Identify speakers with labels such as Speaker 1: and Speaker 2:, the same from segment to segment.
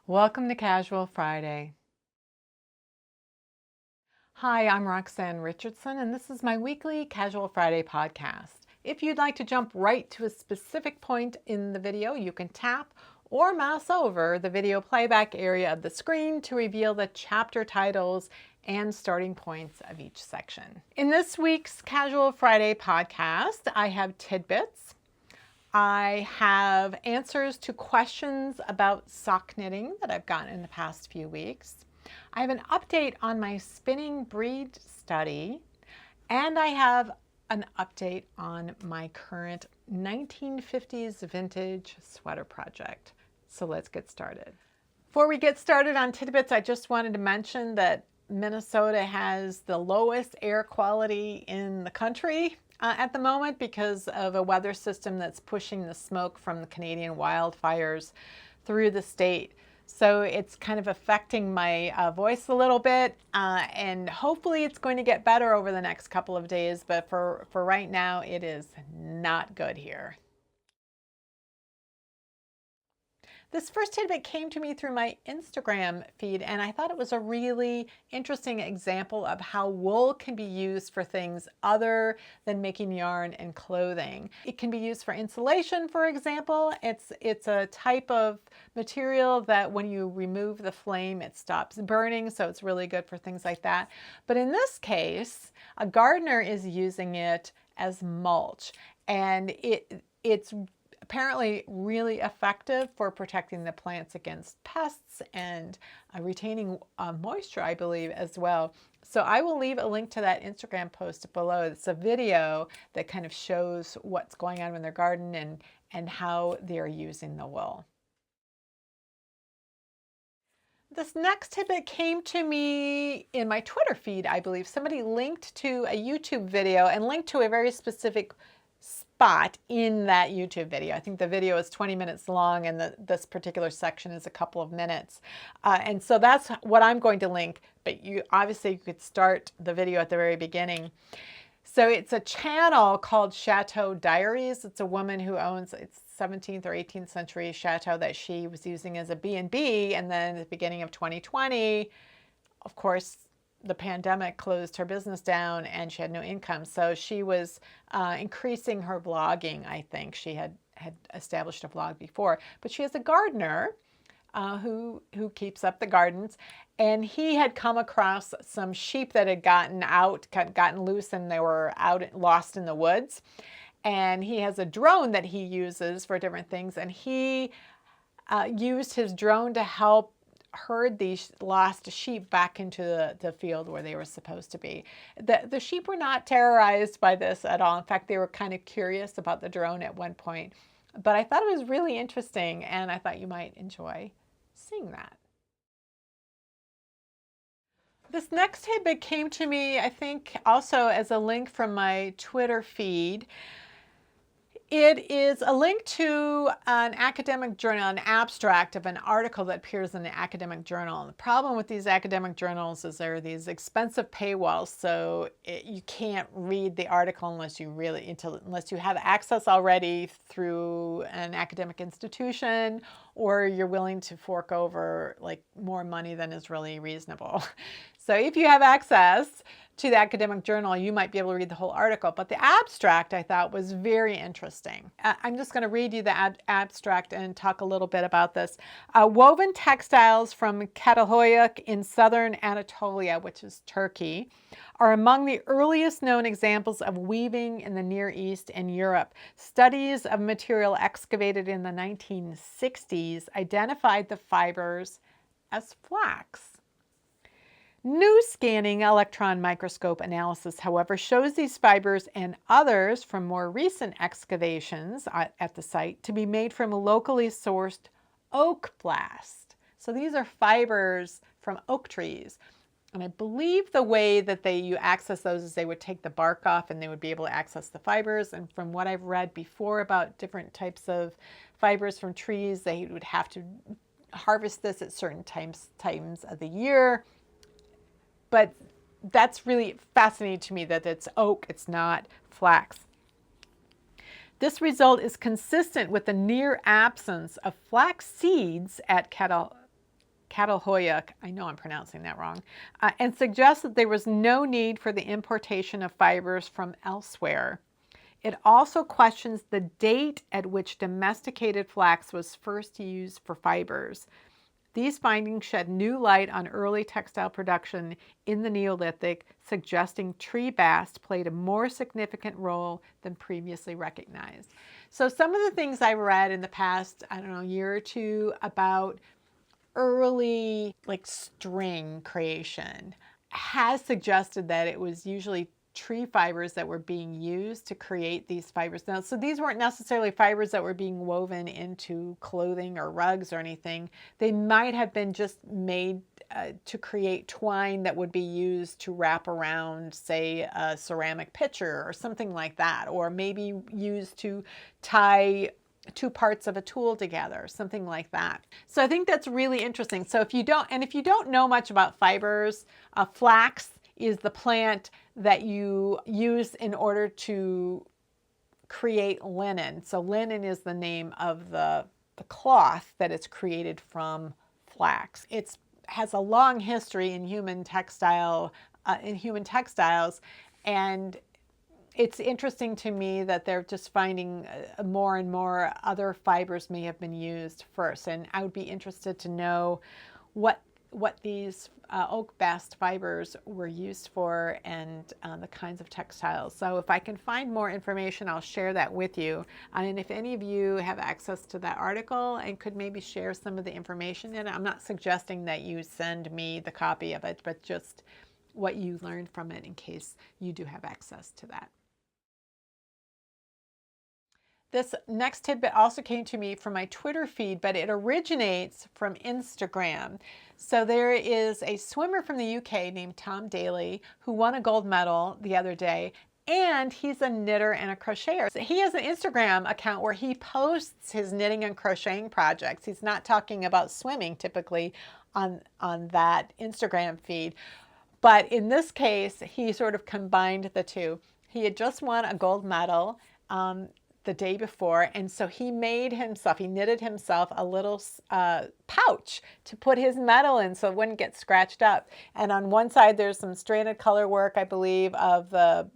Speaker 1: Welcome to Casual Friday. Hi, I'm Roxanne Richardson, and this is my weekly Casual Friday podcast. If you'd like to jump right to a specific point in the video, you can tap or mouse over the video playback area of the screen to reveal the chapter titles and starting points of each section. In this week's Casual Friday podcast, I have tidbits. I have answers to questions about sock knitting that I've gotten in the past few weeks. I have an update on my spinning breed study, and I have an update on my current 1950s vintage sweater project. So let's get started. Before we get started on tidbits, I just wanted to mention that Minnesota has the lowest air quality in the country at the moment because of a weather system that's pushing the smoke from the Canadian wildfires through the state. So it's kind of affecting my voice a little bit, and hopefully it's going to get better over the next couple of days, but for right now it is not good here. This first tidbit came to me through my Instagram feed, and I thought it was a really interesting example of how wool can be used for things other than making yarn and clothing. It can be used for insulation, for example. It's a type of material that when you remove the flame, it stops burning, so it's really good for things like that. But in this case, a gardener is using it as mulch, and it's apparently really effective for protecting the plants against pests and retaining moisture, I believe, as well. So I will leave a link to that Instagram post below. It's a video that kind of shows what's going on in their garden and how they're using the wool. This next tidbit came to me in my Twitter feed, I believe. Somebody linked to a YouTube video and linked to a very specific spot in that YouTube video. I think the video is 20 minutes long and this particular section is a couple of minutes. And so that's what I'm going to link, but you could start the video at the very beginning. So it's a channel called Chateau Diaries. It's a woman who owns it's 17th or 18th century chateau that she was using as a B&B, and then at the beginning of 2020, of course, the pandemic closed her business down and she had no income. So she was increasing her blogging, I think. She had established a blog before, but she has a gardener who keeps up the gardens, and he had come across some sheep that had gotten loose, and they were lost in the woods. And he has a drone that he uses for different things, and he used his drone to help herd these lost sheep back into the field where they were supposed to be. The sheep were not terrorized by this at all. In fact, they were kind of curious about the drone at one point. But I thought it was really interesting, and I thought you might enjoy seeing that. This next tidbit came to me, I think, also as a link from my Twitter feed. It is a link to an academic journal, an abstract of an article that appears in the academic journal. And the problem with these academic journals is there are these expensive paywalls, so you can't read the article unless you have access already through an academic institution, or you're willing to fork over like more money than is really reasonable. So if you have access to the academic journal, you might be able to read the whole article. But the abstract, I thought, was very interesting. I'm just going to read you the abstract and talk a little bit about this. Woven textiles from Catalhoyuk in southern Anatolia, which is Turkey, are among the earliest known examples of weaving in the Near East and Europe. Studies of material excavated in the 1960s identified the fibers as flax. New scanning electron microscope analysis, however, shows these fibers and others from more recent excavations at the site to be made from locally sourced oak blast. So these are fibers from oak trees. And I believe the way that you access those is they would take the bark off and they would be able to access the fibers. And from what I've read before about different types of fibers from trees, they would have to harvest this at certain times of the year. But that's really fascinating to me that it's oak, it's not flax. This result is consistent with the near absence of flax seeds at Catalhoyuk, I know I'm pronouncing that wrong, and suggests that there was no need for the importation of fibers from elsewhere. It also questions the date at which domesticated flax was first used for fibers. These findings shed new light on early textile production in the Neolithic, suggesting tree bast played a more significant role than previously recognized. So some of the things I read in the past, I don't know, year or two about early string creation has suggested that it was usually tree fibers that were being used to create these fibers. Now, so these weren't necessarily fibers that were being woven into clothing or rugs or anything. They might have been just made to create twine that would be used to wrap around, say, a ceramic pitcher or something like that, or maybe used to tie two parts of a tool together, something like that. So I think that's really interesting. So if you don't know much about fibers, flax is the plant that you use in order to create linen. So linen is the name of the cloth that is created from flax. It has a long history in human textiles, and it's interesting to me that they're just finding more and more other fibers may have been used first. And I would be interested to know what these oak bast fibers were used for and the kinds of textiles. So if I can find more information, I'll share that with you. And if any of you have access to that article and could maybe share some of the information in it, I'm not suggesting that you send me the copy of it, but just what you learned from it in case you do have access to that. This next tidbit also came to me from my Twitter feed, but it originates from Instagram. So there is a swimmer from the UK named Tom Daly who won a gold medal the other day, and he's a knitter and a crocheter. So he has an Instagram account where he posts his knitting and crocheting projects. He's not talking about swimming typically on that Instagram feed, but in this case, he sort of combined the two. He had just won a gold medal the day before, and so he knitted himself a little pouch to put his medal in so it wouldn't get scratched up. And on one side there's some stranded color work, I believe, of the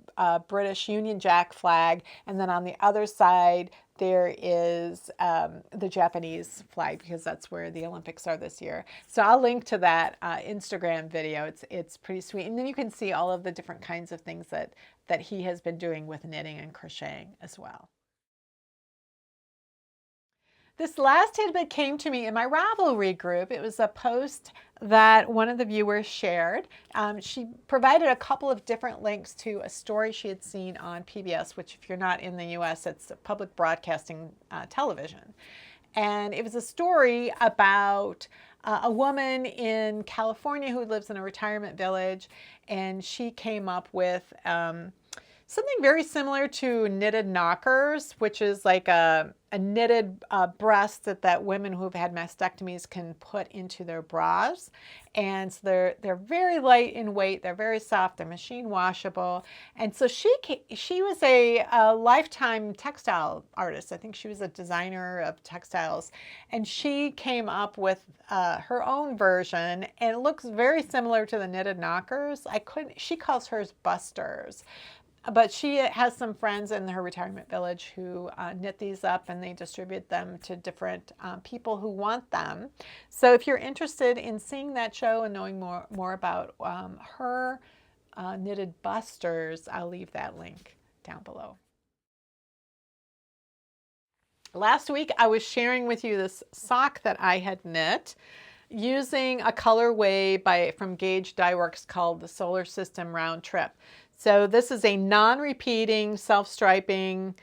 Speaker 1: British Union Jack flag, and then on the other side there is the Japanese flag, because that's where the Olympics are this year. So I'll link to that Instagram video. It's pretty sweet, and then you can see all of the different kinds of things that he has been doing with knitting and crocheting as well. This last tidbit came to me in my Ravelry group. It was a post that one of the viewers shared. She provided a couple of different links to a story she had seen on PBS, which if you're not in the US, it's public broadcasting television. And it was a story about a woman in California who lives in a retirement village, and she came up with something very similar to knitted knockers, which is like a knitted breast that women who've had mastectomies can put into their bras. And so they're very light in weight, they're very soft, they're machine washable. And so she was a lifetime textile artist. I think she was a designer of textiles. And she came up with her own version, and it looks very similar to the knitted knockers. She calls hers busters. But she has some friends in her retirement village who knit these up, and they distribute them to different people who want them. So if you're interested in seeing that show and knowing more about her knitted busters, I'll leave that link down below. Last week I was sharing with you this sock that I had knit using a colorway from Gauge Dye Works called the Solar System Round Trip. So this is a non-repeating self-striping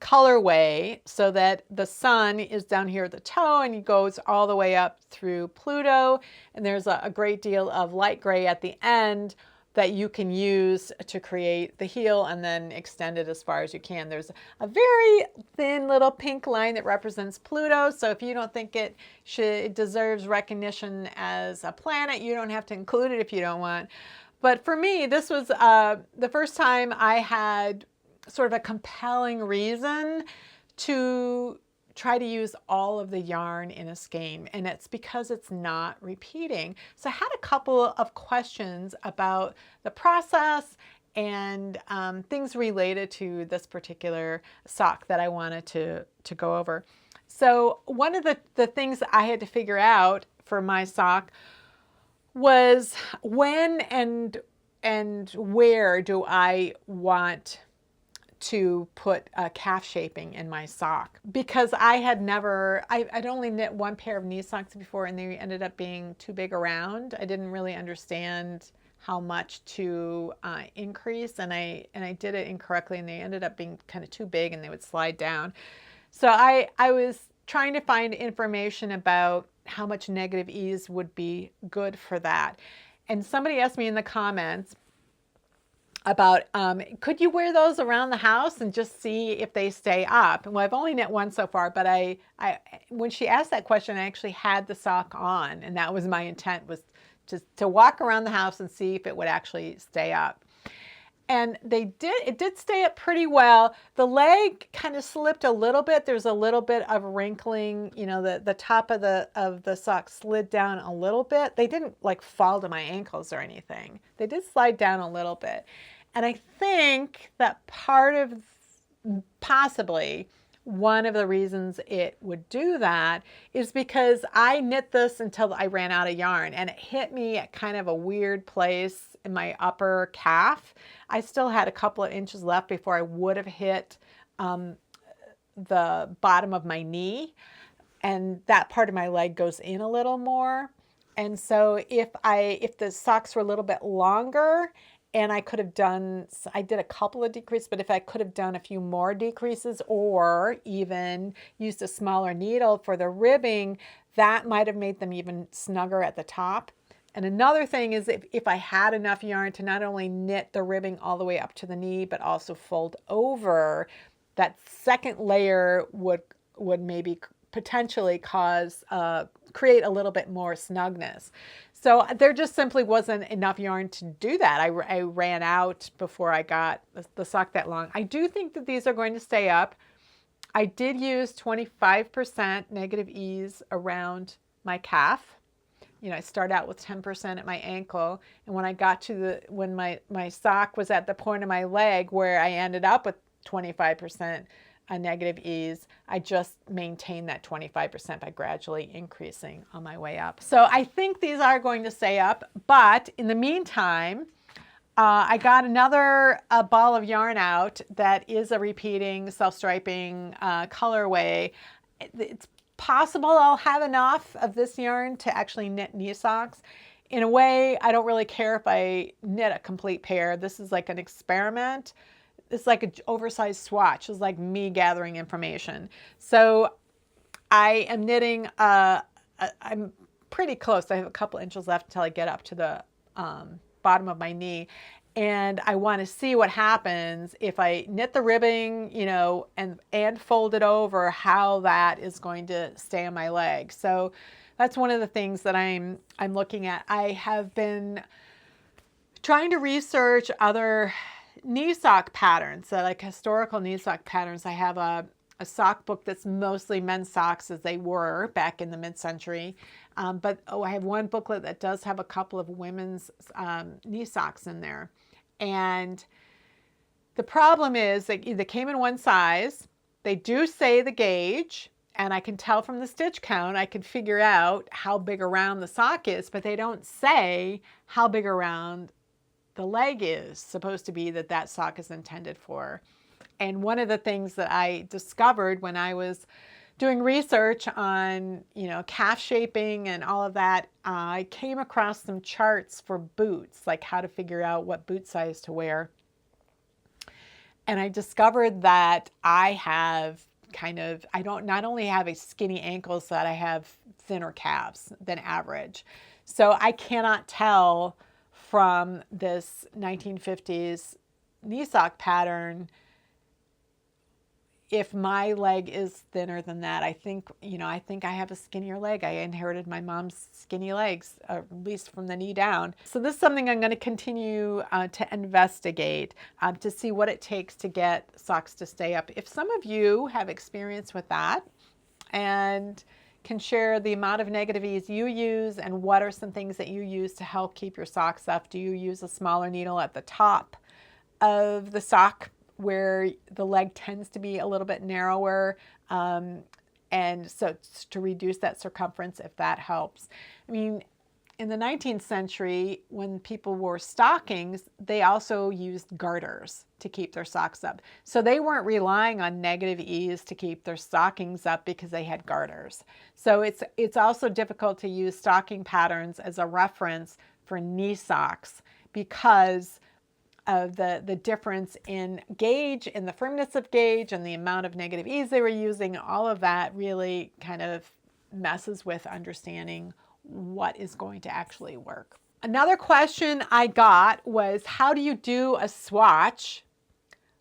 Speaker 1: colorway, so that the sun is down here at the toe and it goes all the way up through Pluto, and there's a great deal of light gray at the end that you can use to create the heel and then extend it as far as you can. There's a very thin little pink line that represents Pluto, so if you don't think it deserves recognition as a planet, you don't have to include it if you don't want. But for me, this was the first time I had sort of a compelling reason to try to use all of the yarn in a skein, and it's because it's not repeating. So I had a couple of questions about the process and things related to this particular sock that I wanted to go over. So one of the things that I had to figure out for my sock was when and where do I want to put calf shaping in my sock, because I'd only knit one pair of knee socks before, and they ended up being too big around. I didn't really understand how much to increase, and I did it incorrectly, and they ended up being kind of too big and they would slide down. So I was trying to find information about how much negative ease would be good for that. And somebody asked me in the comments about, could you wear those around the house and just see if they stay up? Well, I've only knit one so far, but when she asked that question, I actually had the sock on, and that was my intent, was to walk around the house and see if it would actually stay up. And it did stay up pretty well. The leg kind of slipped a little bit. There's a little bit of wrinkling, you know, the top of the sock slid down a little bit. They didn't like fall to my ankles or anything. They did slide down a little bit. And I think that possibly one of the reasons it would do that is because I knit this until I ran out of yarn, and it hit me at kind of a weird place in my upper calf. I still had a couple of inches left before I would have hit the bottom of my knee, and that part of my leg goes in a little more. And so if the socks were a little bit longer, and I did a couple of decreases, but if I could have done a few more decreases or even used a smaller needle for the ribbing, that might have made them even snugger at the top. And another thing is if I had enough yarn to not only knit the ribbing all the way up to the knee, but also fold over, that second layer would maybe potentially create a little bit more snugness. So there just simply wasn't enough yarn to do that. I ran out before I got the sock that long. I do think that these are going to stay up. I did use 25% negative ease around my calf. You know, I start out with 10% at my ankle, and when I got to when my sock was at the point of my leg where I ended up with 25% a negative ease, I just maintained that 25% by gradually increasing on my way up. So I think these are going to stay up, but in the meantime, I got another ball of yarn out that is a repeating self-striping colorway. It's possible I'll have enough of this yarn to actually knit knee socks. In a way, I don't really care if I knit a complete pair. This is like an experiment. It's like an oversized swatch. It's like me gathering information. So I am knitting, I'm pretty close. I have a couple inches left until I get up to the bottom of my knee. And I want to see what happens if I knit the ribbing, you know, and fold it over, how that is going to stay on my leg. So that's one of the things that I'm looking at. I have been trying to research other knee sock patterns, so like historical knee sock patterns. I have a sock book that's mostly men's socks, as they were back in the mid-century. But I have one booklet that does have a couple of women's knee socks in there. And the problem is they came in one size. They do say the gauge, and I can tell from the stitch count, I can figure out how big around the sock is, but they don't say how big around the leg is supposed to be that sock is intended for. And one of the things that I discovered when I was doing research on, you know, calf shaping and all of that, I came across some charts for boots, like how to figure out what boot size to wear. And I discovered that I have I don't not only have a skinny ankles, that I have thinner calves than average. So I cannot tell from this 1950s knee sock pattern if my leg is thinner than that. I think I have a skinnier leg. I inherited my mom's skinny legs, at least from the knee down. So this is something I'm going to continue to investigate to see what it takes to get socks to stay up. If some of you have experience with that, and can share the amount of negative ease you use and what are some things that you use to help keep your socks up. Do you use a smaller needle at the top of the sock where the leg tends to be a little bit narrower? And so to reduce that circumference, if that helps. I mean, in the 19th century, when people wore stockings, they also used garters to keep their socks up. So they weren't relying on negative ease to keep their stockings up because they had garters. So it's also difficult to use stocking patterns as a reference for knee socks because of the difference in gauge, in the firmness of gauge, and the amount of negative ease they were using. All of that really kind of messes with understanding what is going to actually work. Another question I got was, how do you do a swatch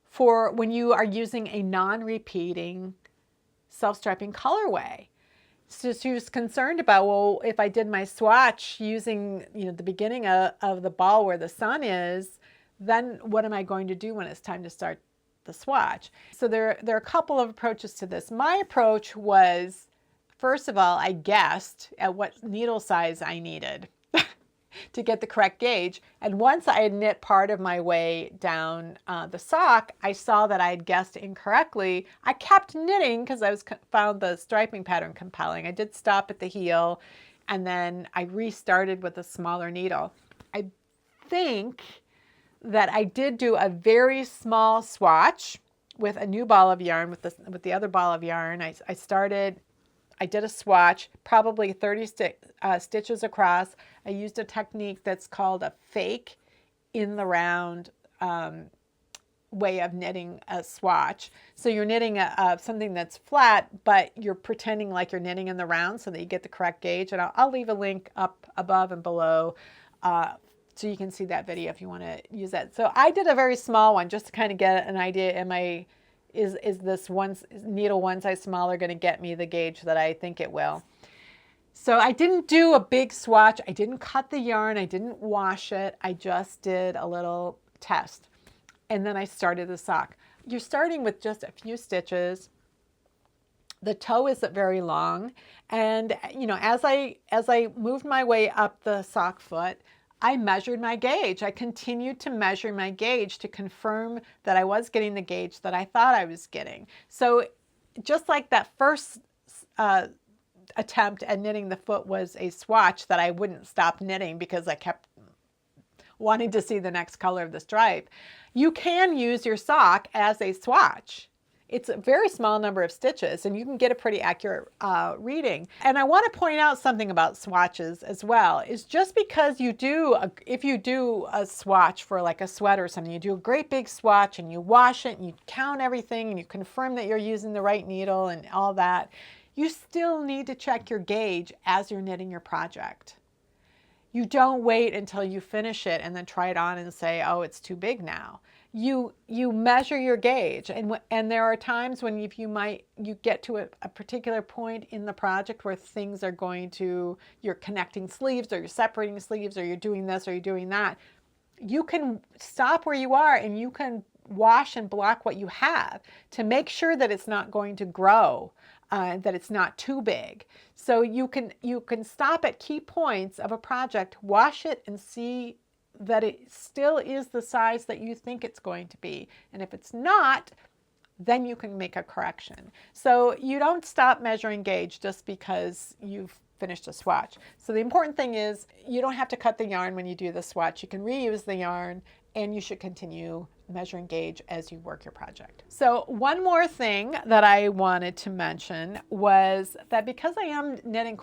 Speaker 1: for when you are using a non-repeating self-striping colorway? So she was concerned about, well, if I did my swatch using, the beginning of the ball where the sun is, then what am I going to do when it's time to start the swatch? So there are a couple of approaches to this. My approach was, first of all, I guessed at what needle size I needed to get the correct gauge. And once I had knit part of my way down the sock, I saw that I had guessed incorrectly. I kept knitting because I found the striping pattern compelling. I did stop at the heel, and then I restarted with a smaller needle. I think that I did do a very small swatch with a new ball of yarn, with the other ball of yarn. I did a swatch, probably 30 stitches across. I used a technique that's called a fake in the round way of knitting a swatch. So you're knitting something that's flat, but you're pretending like you're knitting in the round so that you get the correct gauge. And I'll leave a link up above and below so you can see that video if you want to use that. So I did a very small one just to kind of get an idea. Is this needle one size smaller going to get me the gauge that I think it will? So I didn't do a big swatch. I didn't cut the yarn. I didn't wash it. I just did a little test. And then I started the sock. You're starting with just a few stitches. The toe isn't very long. And as I moved my way up the sock foot, I measured my gauge. I continued to measure my gauge to confirm that I was getting the gauge that I thought I was getting. So just like that first attempt at knitting the foot was a swatch that I wouldn't stop knitting because I kept wanting to see the next color of the stripe, you can use your sock as a swatch. It's a very small number of stitches and you can get a pretty accurate reading. And I want to point out something about swatches as well, is just because if you do a swatch for like a sweater or something, you do a great big swatch and you wash it and you count everything and you confirm that you're using the right needle and all that, you still need to check your gauge as you're knitting your project. You don't wait until you finish it and then try it on and say, oh, it's too big now. You measure your gauge, and there are times when you get to a particular point in the project where things are you're connecting sleeves or you're separating sleeves or you're doing this or you're doing that. You can stop where you are and you can wash and block what you have to make sure that it's not going to grow, that it's not too big. So you can stop at key points of a project, wash it, and see that it still is the size that you think it's going to be. And if it's not, then you can make a correction. So you don't stop measuring gauge just because you've finished a swatch. So the important thing is you don't have to cut the yarn when you do the swatch. You can reuse the yarn, and you should continue measuring gauge as you work your project. So one more thing that I wanted to mention was that because I am knitting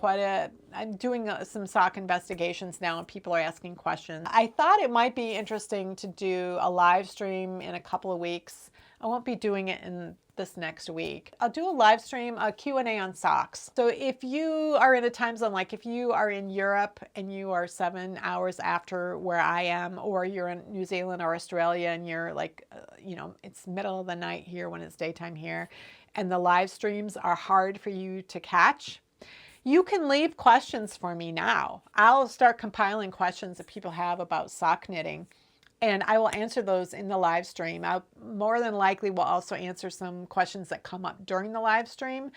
Speaker 1: I'm doing some sock investigations now and people are asking questions, I thought it might be interesting to do a live stream in a couple of weeks. I won't be doing it in this next week. I'll do a live stream, a Q&A on socks. So if you are in a time zone, like if you are in Europe and you are 7 hours after where I am, or you're in New Zealand or Australia and you're like, it's middle of the night here when it's daytime here, and the live streams are hard for you to catch, you can leave questions for me now. I'll start compiling questions that people have about sock knitting, and I will answer those in the live stream. I more than likely will also answer some questions that come up during the live stream.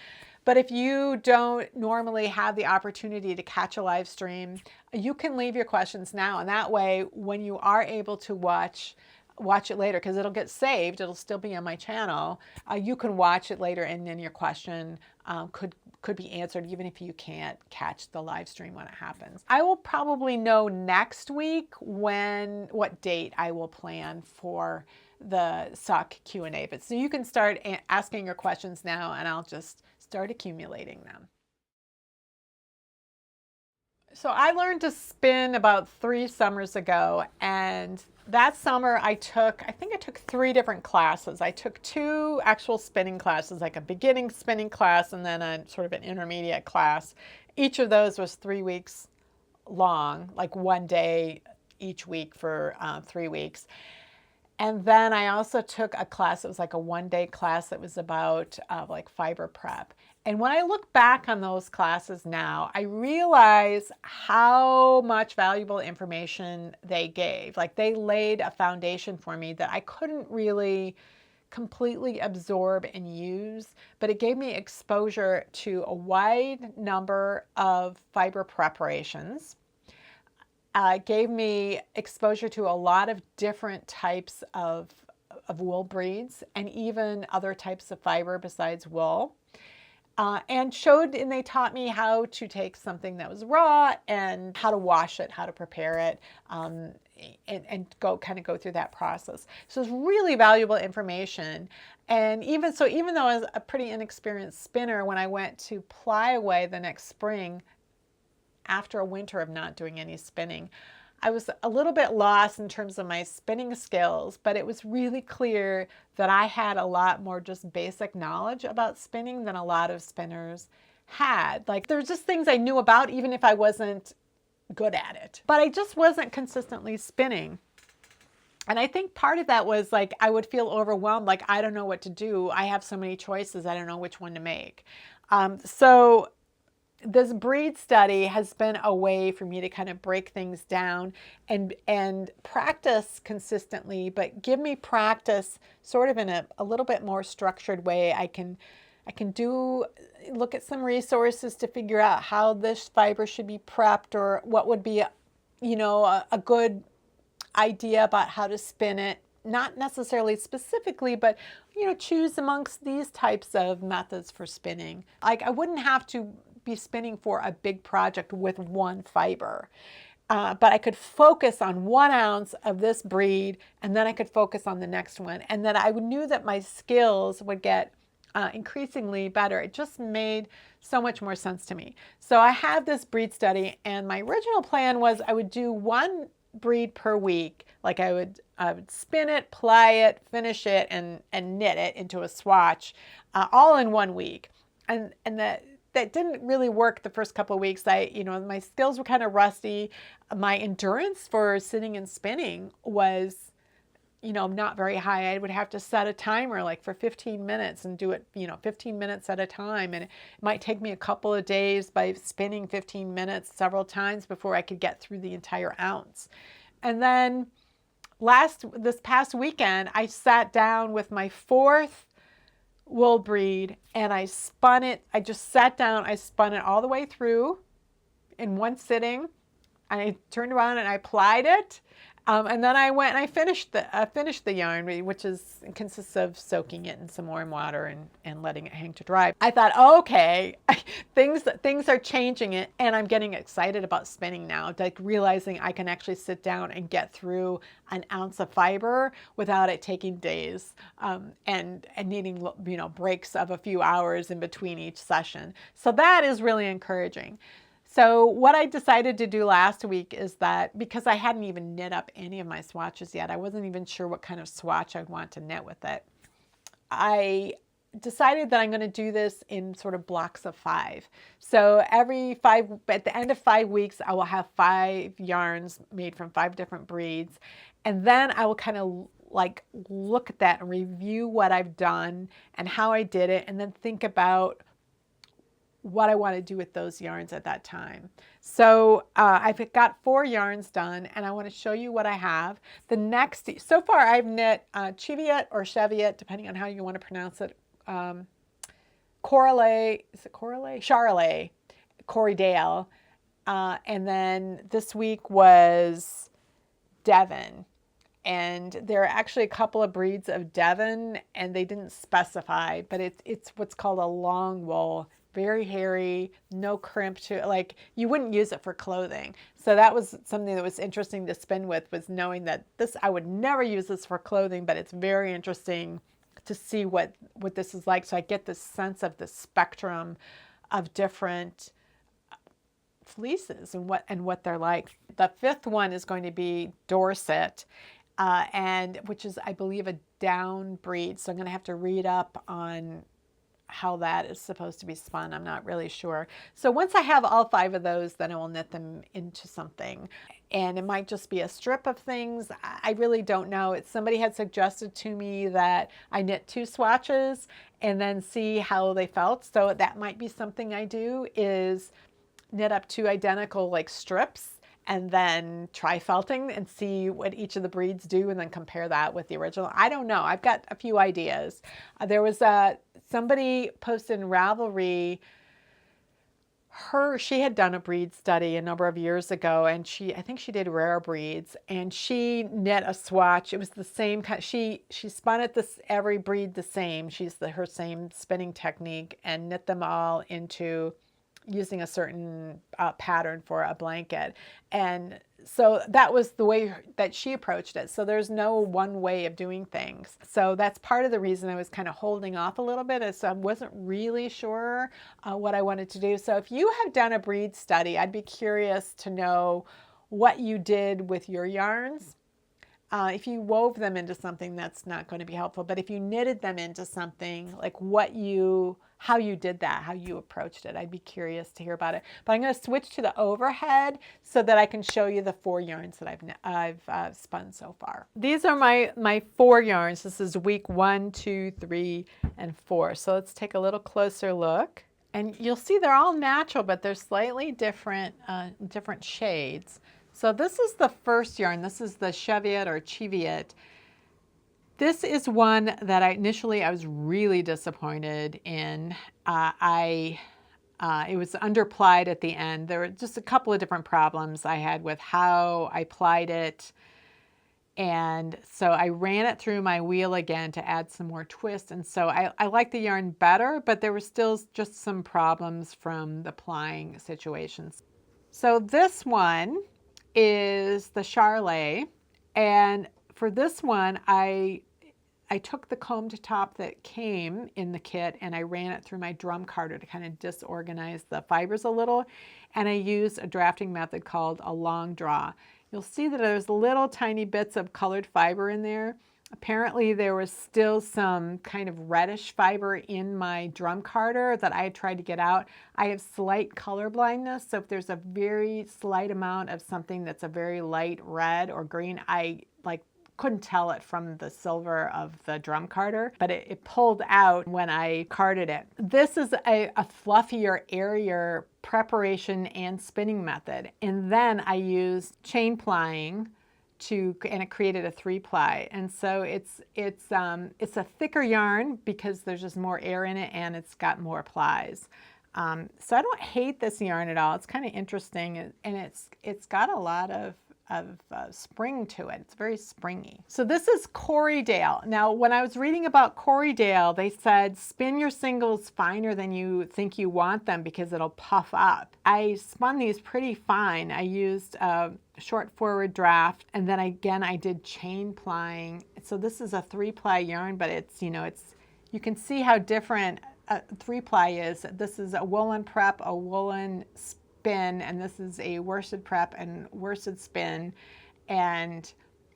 Speaker 1: But if you don't normally have the opportunity to catch a live stream, you can leave your questions now. And that way, when you are able to watch it later, because it'll get saved, it'll still be on my channel. You can watch it later, and then your question could be answered even if you can't catch the live stream when it happens. I will probably know next week what date I will plan for the SOC Q&A. But so you can start asking your questions now, and I'll just start accumulating them. So I learned to spin about 3 summers ago, and that summer I think I took 3 different classes. I took 2 actual spinning classes, like a beginning spinning class and then a sort of an intermediate class. Each of those was 3 weeks long, like 1 day each week for 3 weeks. And then I also took a class, it was like a 1-day class that was about like fiber prep. And when I look back on those classes now, I realize how much valuable information they gave. Like they laid a foundation for me that I couldn't really completely absorb and use, but it gave me exposure to a wide number of fiber preparations. Gave me exposure to a lot of different types of wool breeds and even other types of fiber besides wool. And they taught me how to take something that was raw and how to wash it, how to prepare it, and go through that process. So it's really valuable information. And even though I was a pretty inexperienced spinner, when I went to ply away the next spring, after a winter of not doing any spinning, I was a little bit lost in terms of my spinning skills, but it was really clear that I had a lot more just basic knowledge about spinning than a lot of spinners had. Like there's just things I knew about even if I wasn't good at it, but I just wasn't consistently spinning. And I think part of that was like, I would feel overwhelmed, like I don't know what to do. I have so many choices, I don't know which one to make. So this breed study has been a way for me to kind of break things down and practice consistently, but give me practice sort of in a little bit more structured way. I can look at some resources to figure out how this fiber should be prepped, or what would be a good idea about how to spin it. Not necessarily specifically, but choose amongst these types of methods for spinning. Like I wouldn't have to be spinning for a big project with 1 fiber. But I could focus on 1 ounce of this breed, and then I could focus on the next one. And then I knew that my skills would get increasingly better. It just made so much more sense to me. So I have this breed study, and my original plan was I would do 1 breed per week. Like I would spin it, ply it, finish it, and knit it into a swatch, all in 1 week. And that didn't really work the first couple of weeks. My skills were kind of rusty. My endurance for sitting and spinning was, not very high. I would have to set a timer like for 15 minutes and do it, 15 minutes at a time. And it might take me a couple of days by spinning 15 minutes several times before I could get through the entire ounce. And then this past weekend, I sat down with my 4th wool breed and I spun it. I just sat down, I spun it all the way through in 1 sitting, and I turned around and I plied it. And then I went and I finished the yarn, which consists of soaking it in some warm water and letting it hang to dry. I thought, okay, things are changing it, and I'm getting excited about spinning now, like realizing I can actually sit down and get through an ounce of fiber without it taking days, and needing breaks of a few hours in between each session. So that is really encouraging. So what I decided to do last week is that, because I hadn't even knit up any of my swatches yet, I wasn't even sure what kind of swatch I'd want to knit with it. I decided that I'm going to do this in sort of blocks of 5. So at the end of 5 weeks, I will have 5 yarns made from 5 different breeds. And then I will kind of like look at that and review what I've done and how I did it, and then think about what I want to do with those yarns at that time. So I've got 4 yarns done, and I want to show you what I have. So far I've knit Cheviot or Cheviot, depending on how you want to pronounce it, Correlate, is it Correlate? Charolais, Corriedale. And then this week was Devon. And there are actually a couple of breeds of Devon, and they didn't specify, but it's what's called a long wool, very hairy, no crimp to it. Like you wouldn't use it for clothing. So that was something that was interesting to spin with, was knowing that this, I would never use this for clothing, but it's very interesting to see what this is like. So I get this sense of the spectrum of different fleeces and what they're like. The fifth one is going to be Dorset. And which is, I believe, a down breed. So I'm going to have to read up on how that is supposed to be spun. I'm not really sure. So once I have all 5 of those, then I will knit them into something. And it might just be a strip of things. I really don't know. Somebody had suggested to me that I knit 2 swatches and then see how they felt. So that might be something I do, is knit up 2 identical like strips and then try felting and see what each of the breeds do and then compare that with the original. I don't know. I've got a few ideas. There was somebody posted in Ravelry, she had done a breed study a number of years ago, and I think she did rare breeds, and she knit a swatch. It was the same kind. She spun it every breed the same. Her same spinning technique, and knit them all into using a certain pattern for a blanket. And so that was the way that she approached it. So there's no one way of doing things. So that's part of the reason I was kind of holding off a little bit, is I wasn't really sure what I wanted to do. So if you have done a breed study, I'd be curious to know what you did with your yarns. If you wove them into something, that's not going to be helpful. But if you knitted them into something, like how you did that, how you approached it, I'd be curious to hear about it. But I'm going to switch to the overhead so that I can show you the 4 yarns that I've spun so far. These are my 4 yarns. This is week 1, 2, 3, and 4. So let's take a little closer look. And you'll see they're all natural, but they're slightly different shades. So this is the first yarn. This is the Cheviot or Cheviot. This is one that I was really disappointed in. It was underplied at the end. There were just a couple of different problems I had with how I plied it. And so I ran it through my wheel again to add some more twist. And so I like the yarn better, but there were still just some problems from the plying situations. So this one is the Charolais, and for this one I took the comb to top that came in the kit and I ran it through my drum carder to kind of disorganize the fibers a little, and I used a drafting method called a long draw. You'll see that there's little tiny bits of colored fiber in there. Apparently there was still some kind of reddish fiber in my drum carder that I had tried to get out. I have slight color blindness, so if there's a very slight amount of something that's a very light red or green, I couldn't tell it from the silver of the drum carder, but it pulled out when I carded it. This is a fluffier, airier preparation and spinning method. And then I used chain plying and it created a 3-ply. And so it's a thicker yarn because there's just more air in it and it's got more plies. So I don't hate this yarn at all. It's kind of interesting, and it's got a lot of spring to it. It's very springy. So this is Corriedale. Now, when I was reading about Corriedale, they said spin your singles finer than you think you want them because it'll puff up. I spun these pretty fine. I used a short forward draft, and then again I did chain plying. So this is a 3-ply yarn, but you can see how different a 3-ply is. This is a woolen prep, a woolen spin, and this is a worsted prep and worsted spin. And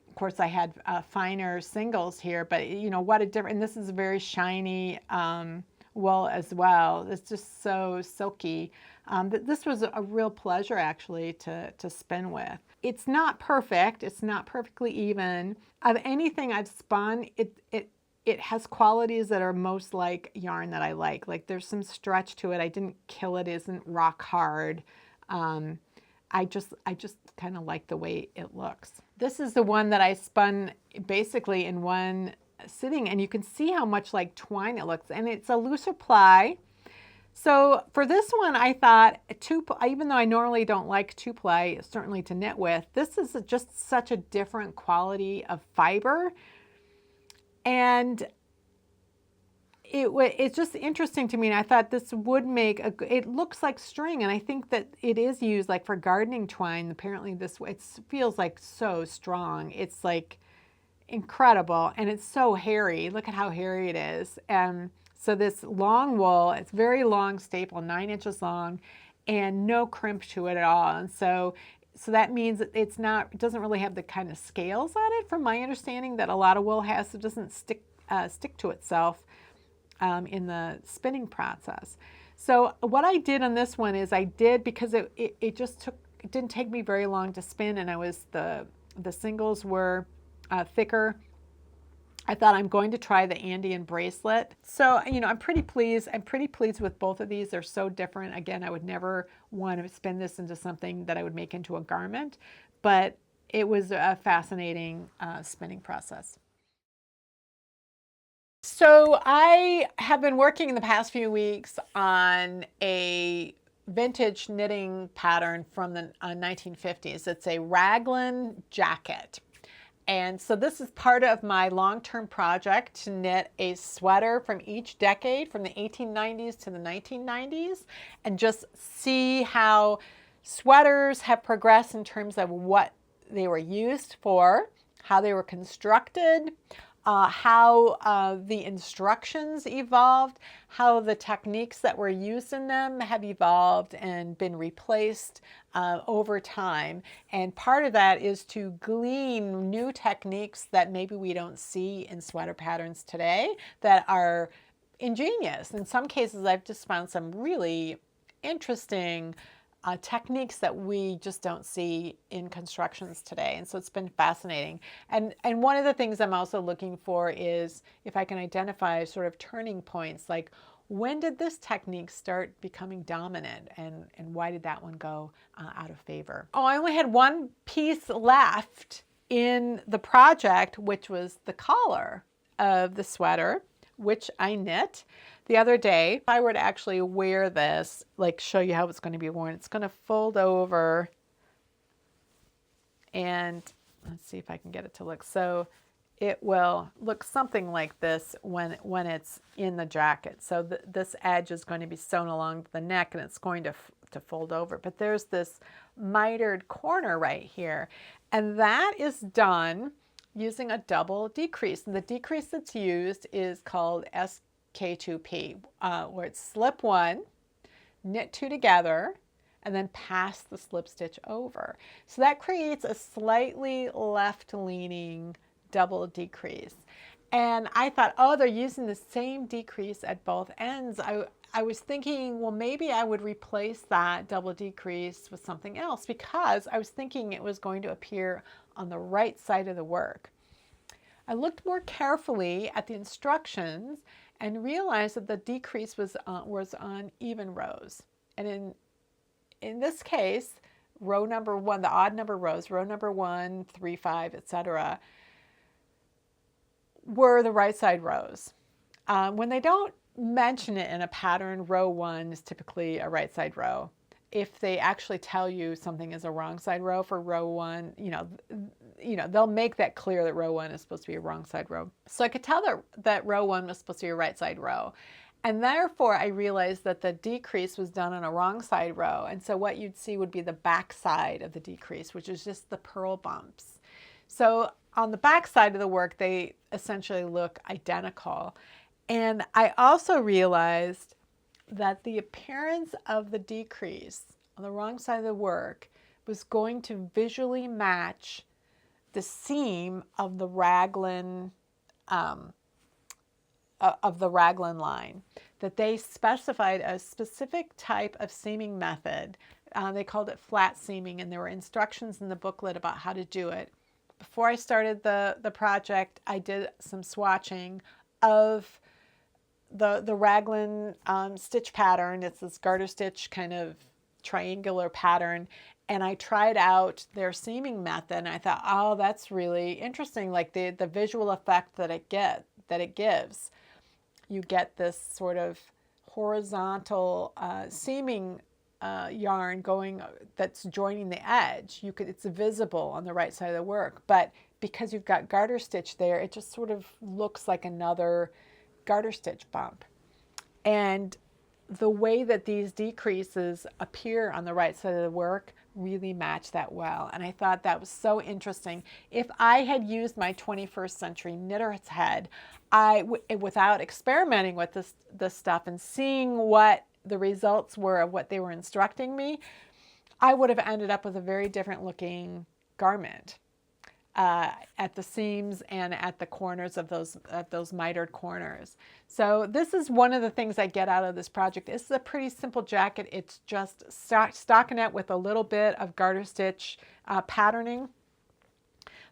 Speaker 1: of course I had finer singles here, but what a difference. And this is a very shiny wool as well. It's just so silky. This was a real pleasure actually to spin with. It's not perfect. It's not perfectly even. Of anything I've spun, it has qualities that are most like yarn that I like. Like there's some stretch to it. I didn't kill it. It isn't rock hard. I just kind of like the way it looks. This is the one that I spun basically in one sitting, and you can see how much like twine it looks. And it's a looser ply. So for this one, I thought, even though I normally don't like 2-ply, certainly to knit with, this is just such a different quality of fiber. And it's just interesting to me, and I thought this would make it looks like string, and I think that it is used like for gardening twine. Apparently it feels like so strong. It's like incredible, and it's so hairy. Look at how hairy it is. So this long wool, it's very long staple, 9 inches long, and no crimp to it at all. And so that means that it doesn't really have the kind of scales on it, from my understanding, that a lot of wool has. It doesn't stick to itself in the spinning process. So what I did on this one is because it didn't take me very long to spin, and the singles were thicker. I thought I'm going to try the Andean bracelet. So, I'm pretty pleased. I'm pretty pleased with both of these. They're so different. Again, I would never want to spin this into something that I would make into a garment, but it was a fascinating spinning process. So I have been working in the past few weeks on a vintage knitting pattern from the 1950s. It's a raglan jacket. And so this is part of my long-term project to knit a sweater from each decade, from the 1890s to the 1990s, and just see how sweaters have progressed in terms of what they were used for, how they were constructed, how the instructions evolved, how the techniques that were used in them have evolved and been replaced over time. And part of that is to glean new techniques that maybe we don't see in sweater patterns today that are ingenious. In some cases, I've just found some really interesting techniques that we just don't see in constructions today. And so it's been fascinating. And one of the things I'm also looking for is if I can identify sort of turning points, like when did this technique start becoming dominant, and why did that one go out of favor? Oh, I only had one piece left in the project, which was the collar of the sweater, which I knit the other day. If I were to actually wear this, like show you how it's going to be worn, it's going to fold over, and let's see if I can get it to look. So it will look something like this when it's in the jacket. So this edge is going to be sewn along the neck, and it's going to fold over. But there's this mitered corner right here, and that is done using a double decrease. And the decrease that's used is called SK2P, where it's slip 1, knit 2 together, and then pass the slip stitch over. So that creates a slightly left-leaning double decrease. And I thought, oh, they're using the same decrease at both ends. I was thinking, well, maybe I would replace that double decrease with something else, because I was thinking it was going to appear on the right side of the work. I looked more carefully at the instructions and realized that the decrease was on even rows. And in this case, row number 1, the odd number rows, row number 1, 3, 5, etc., were the right side rows. When they don't mention it in a pattern, row 1 is typically a right side row. If they actually tell you something is a wrong side row for row 1, they'll make that clear that row 1 is supposed to be a wrong side row. So I could tell that row 1 was supposed to be a right side row. And therefore, I realized that the decrease was done on a wrong side row. And so what you'd see would be the back side of the decrease, which is just the purl bumps. So on the back side of the work, they essentially look identical. And I also realized that the appearance of the decrease on the wrong side of the work was going to visually match the seam of the raglan line, that they specified a specific type of seaming method. They called it flat seaming, and there were instructions in the booklet about how to do it. Before I started the project, I did some swatching of the raglan stitch pattern. It's this garter stitch kind of triangular pattern, and I tried out their seaming method, and I thought, oh, that's really interesting, like the visual effect that it gives. You get this sort of horizontal seaming yarn going that's joining the edge. It's visible on the right side of the work, but because you've got garter stitch there, it just sort of looks like another garter stitch bump. And the way that these decreases appear on the right side of the work really match that well. And I thought that was so interesting. If I had used my 21st century knitter's head, without experimenting with this stuff and seeing what the results were of what they were instructing me, I would have ended up with a very different looking garment at the seams and at the corners of those mitered corners. So this is one of the things I get out of this project. This is a pretty simple jacket. It's just stockinette with a little bit of garter stitch patterning.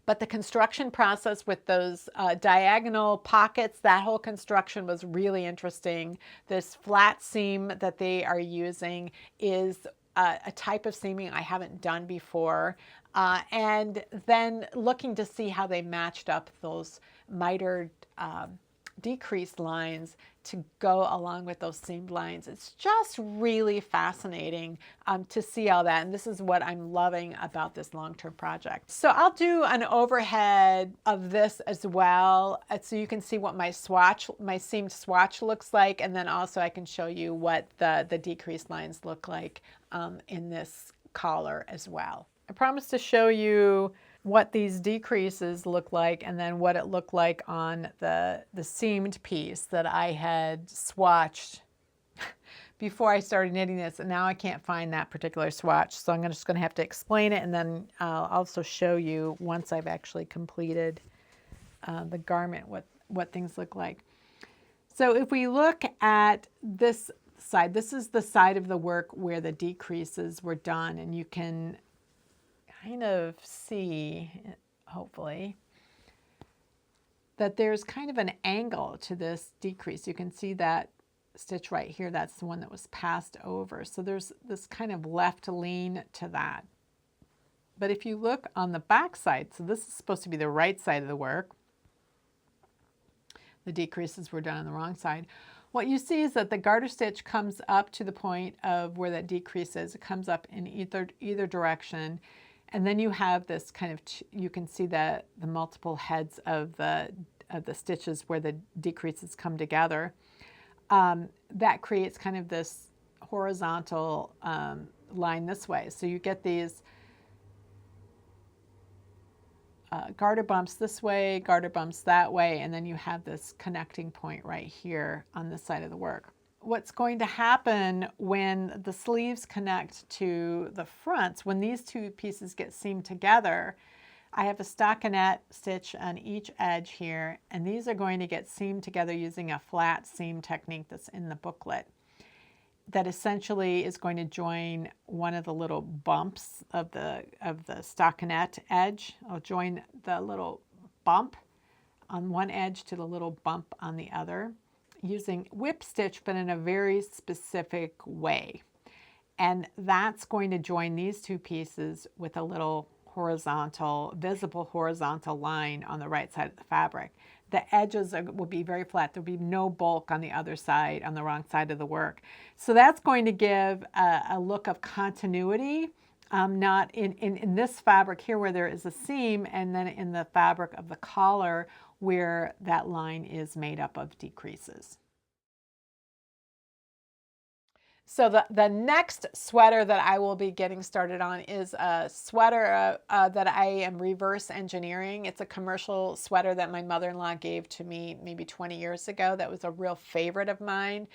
Speaker 1: But the construction process with those diagonal pockets, that whole construction was really interesting. This flat seam that they are using is a type of seaming I haven't done before. And then looking to see how they matched up those mitered decreased lines to go along with those seamed lines. It's just really fascinating to see all that. And this is what I'm loving about this long-term project. So I'll do an overhead of this as well, so you can see what my seamed swatch looks like. And then also I can show you what the decreased lines look like in this collar as well. I promised to show you what these decreases look like and then what it looked like on the seamed piece that I had swatched before I started knitting this, and now I can't find that particular swatch, so I'm just going to have to explain it, and then I'll also show you once I've actually completed the garment what things look like. So if we look at this side, this is the side of the work where the decreases were done, and you can kind of see, hopefully, that there's kind of an angle to this decrease. You can see that stitch right here, that's the one that was passed over. So there's this kind of left lean to that. But if you look on the back side, so this is supposed to be the right side of the work. The decreases were done on the wrong side. What you see is that the garter stitch comes up to the point of where that decrease is. It comes up in either direction. And then you have this kind of, you can see the multiple heads of the stitches where the decreases come together. That creates kind of this horizontal line this way. So you get these garter bumps this way, garter bumps that way, and then you have this connecting point right here on this side of the work. What's going to happen when the sleeves connect to the fronts, when these two pieces get seamed together, I have a stockinette stitch on each edge here, and these are going to get seamed together using a flat seam technique that's in the booklet that essentially is going to join one of the little bumps of the stockinette edge. I'll join the little bump on one edge to the little bump on the other, using whip stitch, but in a very specific way. And that's going to join these two pieces with a little horizontal, visible horizontal line on the right side of the fabric. The edges will be very flat. There'll be no bulk on the other side, on the wrong side of the work. So that's going to give a look of continuity, not in this fabric here where there is a seam, and then in the fabric of the collar where that line is made up of decreases. So the next sweater that I will be getting started on is a sweater that I am reverse engineering. It's a commercial sweater that my mother-in-law gave to me maybe 20 years ago. That was a real favorite of mine.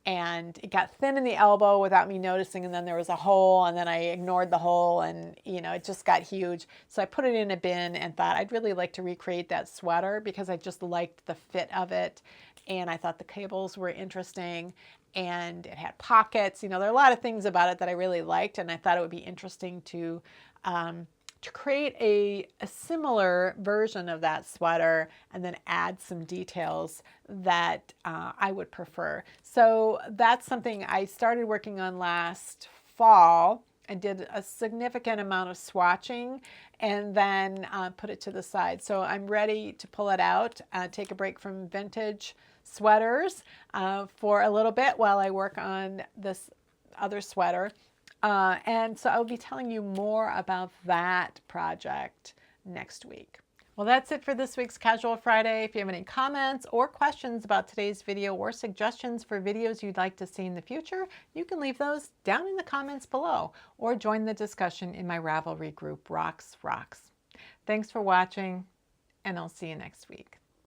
Speaker 1: And it got thin in the elbow without me noticing, and then there was a hole, and then I ignored the hole, and it just got huge. So I put it in a bin and thought I'd really like to recreate that sweater because I just liked the fit of it, and I thought the cables were interesting, and it had pockets. There are a lot of things about it that I really liked, and I thought it would be interesting to create a similar version of that sweater and then add some details that I would prefer. So that's something I started working on last fall. I did a significant amount of swatching and then put it to the side. So I'm ready to pull it out, take a break from vintage sweaters for a little bit while I work on this other sweater. And so I'll be telling you more about that project next week. Well, that's it for this week's Casual Friday. If you have any comments or questions about today's video or suggestions for videos you'd like to see in the future, you can leave those down in the comments below or join the discussion in my Ravelry group, Rocks. Thanks for watching, and I'll see you next week.